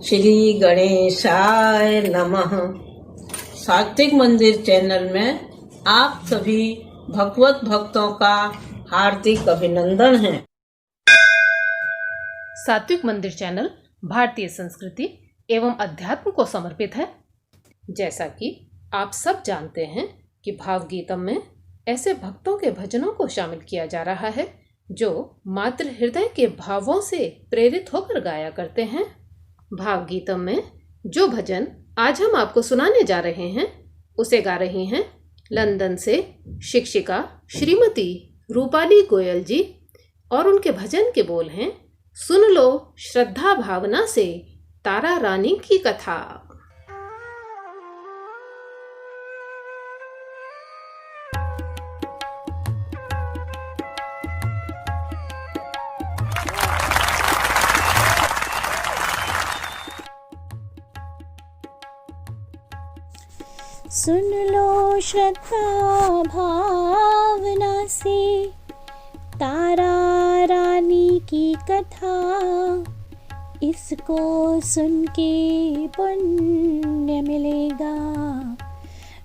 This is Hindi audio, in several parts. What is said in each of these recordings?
श्री गणेशाय नमः। सात्विक मंदिर चैनल में आप सभी भगवत भक्तों का हार्दिक अभिनंदन है। सात्विक मंदिर चैनल भारतीय संस्कृति एवं अध्यात्म को समर्पित है। जैसा कि आप सब जानते हैं कि भावगीतम में ऐसे भक्तों के भजनों को शामिल किया जा रहा है जो मात्र हृदय के भावों से प्रेरित होकर गाया करते हैं। भावगीतम में जो भजन आज हम आपको सुनाने जा रहे हैं उसे गा रही हैं लंदन से शिक्षिका श्रीमती रूपाली गोयल जी, और उनके भजन के बोल हैं, सुन लो श्रद्धा भावना से तारा रानी की कथा। सुन लो श्रद्धा भावना से तारा रानी की कथा, इसको सुन के पुण्य मिलेगा,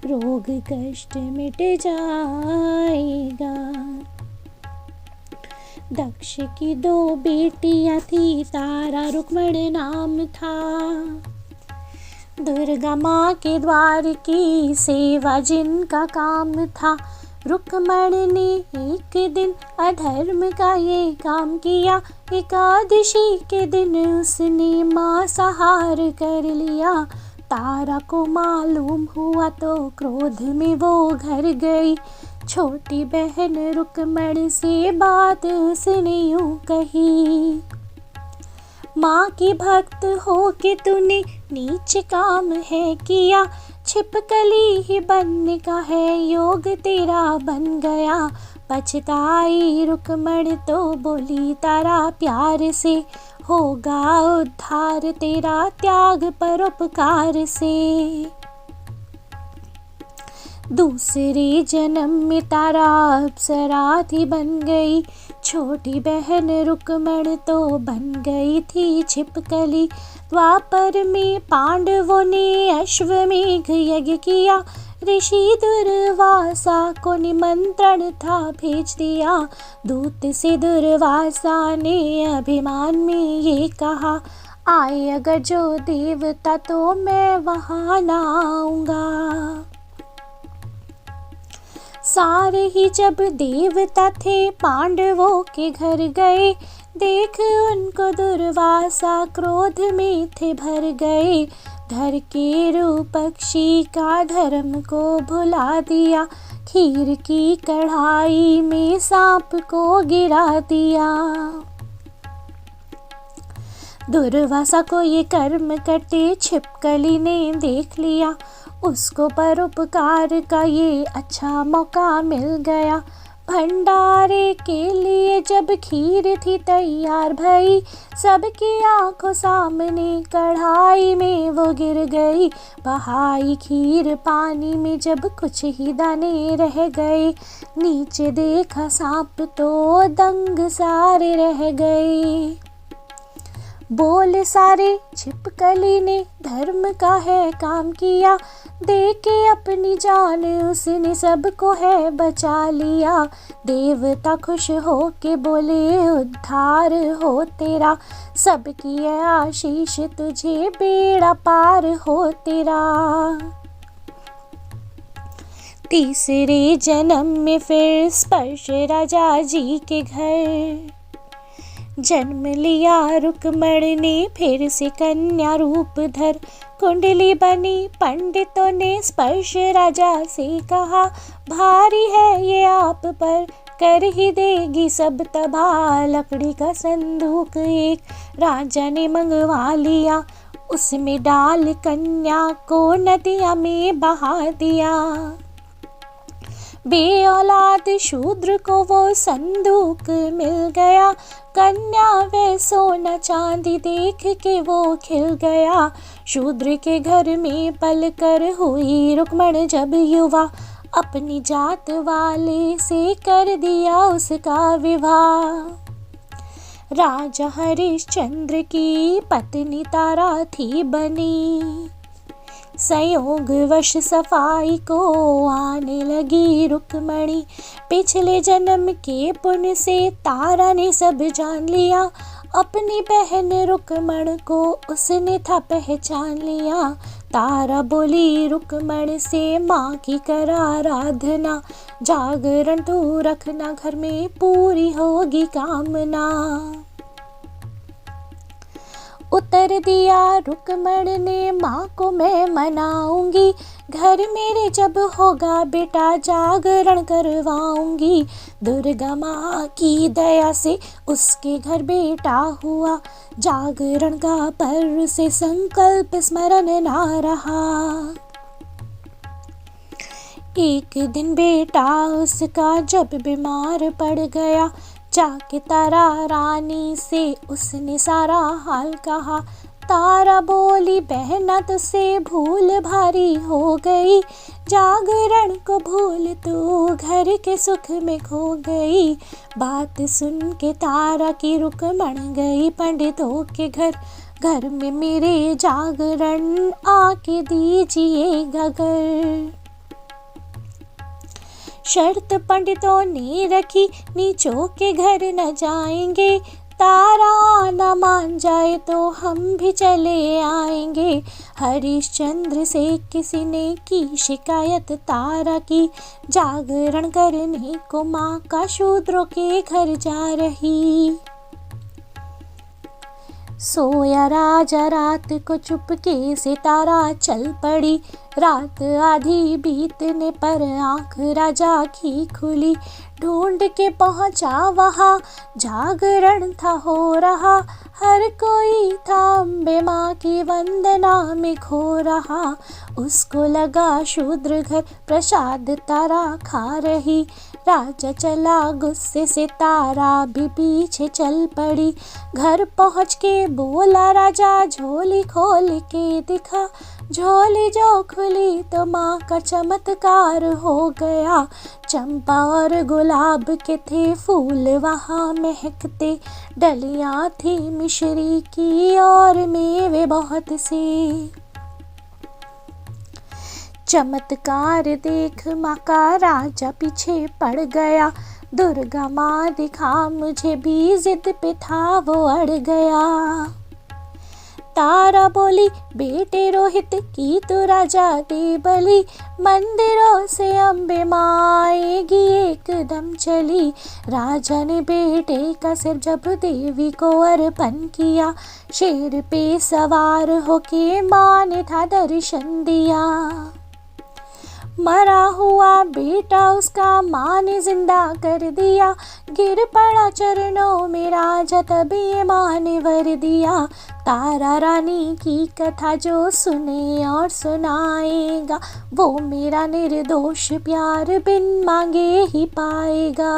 रोग कष्ट मिट जाएगा। दक्ष की 2 बेटियां थी, तारा रुक्मण नाम था। दुर्गा माँ के द्वार की सेवा जिनका काम था, रुक्मण ने एक दिन अधर्म का ये काम किया। एकादशी के दिन उसने मांसाहार कर लिया। तारा को मालूम हुआ तो क्रोध में वो घर गई। छोटी बहन रुक्मण से बात उसने यूं कही, माँ की भक्त हो के तूने नीच काम है किया। छिपकली ही बनने का है योग तेरा बन गया। पछताई रुक्मण तो बोली तारा प्यार से, होगा उद्धार तेरा त्याग परोपकार से। दूसरे जन्म में तारा अप्सरा थी बन गई। छोटी बहन रुक्मण तो बन गई थी छिपकली। द्वापर में पांडवों ने अश्वमेघ यज्ञ किया। ऋषि दुर्वासा को निमंत्रण था भेज दिया। दूत से दुर्वासा ने अभिमान में ये कहा, आए अगर जो देवता तो मैं वहाँ ना आऊँगा। सारे ही जब देवता थे पांडवों के घर गए, देख उनको दुर्वासा क्रोध में थे भर गए। धर के रूप पक्षी का धर्म को भुला दिया। खीर की कढ़ाई में सांप को गिरा दिया। दुर्वासा को ये कर्म करते छिपकली ने देख लिया। उसको परोपकार का ये अच्छा मौका मिल गया। भंडारे के लिए जब खीर थी तैयार भई, सबकी आंखों सामने कढ़ाई में वो गिर गई। बहाई खीर पानी में जब कुछ ही दाने रह गए। नीचे देखा सांप तो दंग सारे रह गए। बोले सारे छिपकली ने धर्म का है काम किया। दे के अपनी जान उसने सबको है बचा लिया। देवता खुश हो के बोले उद्धार हो तेरा। सबकी है आशीष तुझे बेड़ा पार हो तेरा। तीसरे जन्म में फिर स्पर्श राजा जी के घर जन्म लिया। रुक्मण ने फिर से कन्या रूप धर। कुंडली बनी पंडितों ने स्पर्श राजा से कहा, भारी है ये आप पर कर ही देगी सब तबाह। लकड़ी का संदूक एक राजा ने मंगवा लिया। उसमें डाल कन्या को नदिया में बहा दिया। बे औलाद शूद्र को वो संदूक मिल गया। कन्या वे सोना चांदी देख के वो खिल गया। शूद्र के घर में पल कर हुई रुक्मण जब युवा। अपनी जात वाले से कर दिया उसका विवाह। राजा हरिश्चंद्र की पत्नी तारा थी बनी। संयोगवश सफाई को आने लगी रुक्मणी। पिछले जन्म के पुण्य से तारा ने सब जान लिया। अपनी बहन रुक्मण को उसने था पहचान लिया। तारा बोली रुक्मण से, माँ की कर आराधना, जागरण तू रखना, घर में पूरी होगी कामना। उत्तर दिया रुक्मण ने, माँ को मैं मनाऊंगी, घर मेरे जब होगा बेटा जागरण करवाऊंगी। दुर्गा माँ की दया से उसके घर बेटा हुआ। जागरण का पर्व से संकल्प स्मरण ना रहा। एक दिन बेटा उसका जब बीमार पड़ गया, जाके तारा रानी से उसने सारा हाल कहा। तारा बोली, बहना तुझसे भूल भारी हो गई, जागरण को भूल तू घर के सुख में खो गई। बात सुन के तारा की रुक्मण गई पंडितों के घर। घर में मेरे जागरण आके दीजिएगा घर। शर्त पंडितों ने रखी, नीचों के घर न जाएंगे, तारा न मान जाए तो हम भी चले आएंगे। हरिश्चंद्र से किसी ने की शिकायत तारा की, जागरण करने को माँ का शूद्रों के घर जा रही। सोया राजा रात को चुपके से तारा चल पड़ी। रात आधी बीतने पर आँख राजा की खुली। ढूंढ के पहुँचा वहाँ, जागरण था हो रहा। हर कोई था अम्बे माँ की वंदना में खो रहा। उसको लगा शूद्र घर प्रसाद तारा खा रही। राजा चला गुस्से से, तारा भी पीछे चल पड़ी। घर पहुँच के बोला राजा, झोली खोल के दिखा। झोली जो खुली तो माँ का चमत्कार हो गया। चंपा और गुलाब के थे फूल वहाँ महकते, डलियाँ थी मिश्री की और मेवे बहुत से। चमत्कार देख माँ का राजा पीछे पड़ गया। दुर्गा माँ दिखा मुझे भी, जिद पे था वो अड़ गया। तारा बोली, बेटे रोहित की तो राजा दे बलि, मंदिरों से अम्बे माँ आएगी एकदम चली। राजा ने बेटे का सिर जब देवी को अर्पण किया, शेर पे सवार होके माँ ने था दर्शन दिया। मरा हुआ बेटा उसका माँ ने जिंदा कर दिया। गिर पड़ा चरणों में राजा, तभी माँ ने वर दिया। तारा रानी की कथा जो सुने और सुनाएगा, वो मेरा निर्दोष प्यार बिन मांगे ही पाएगा।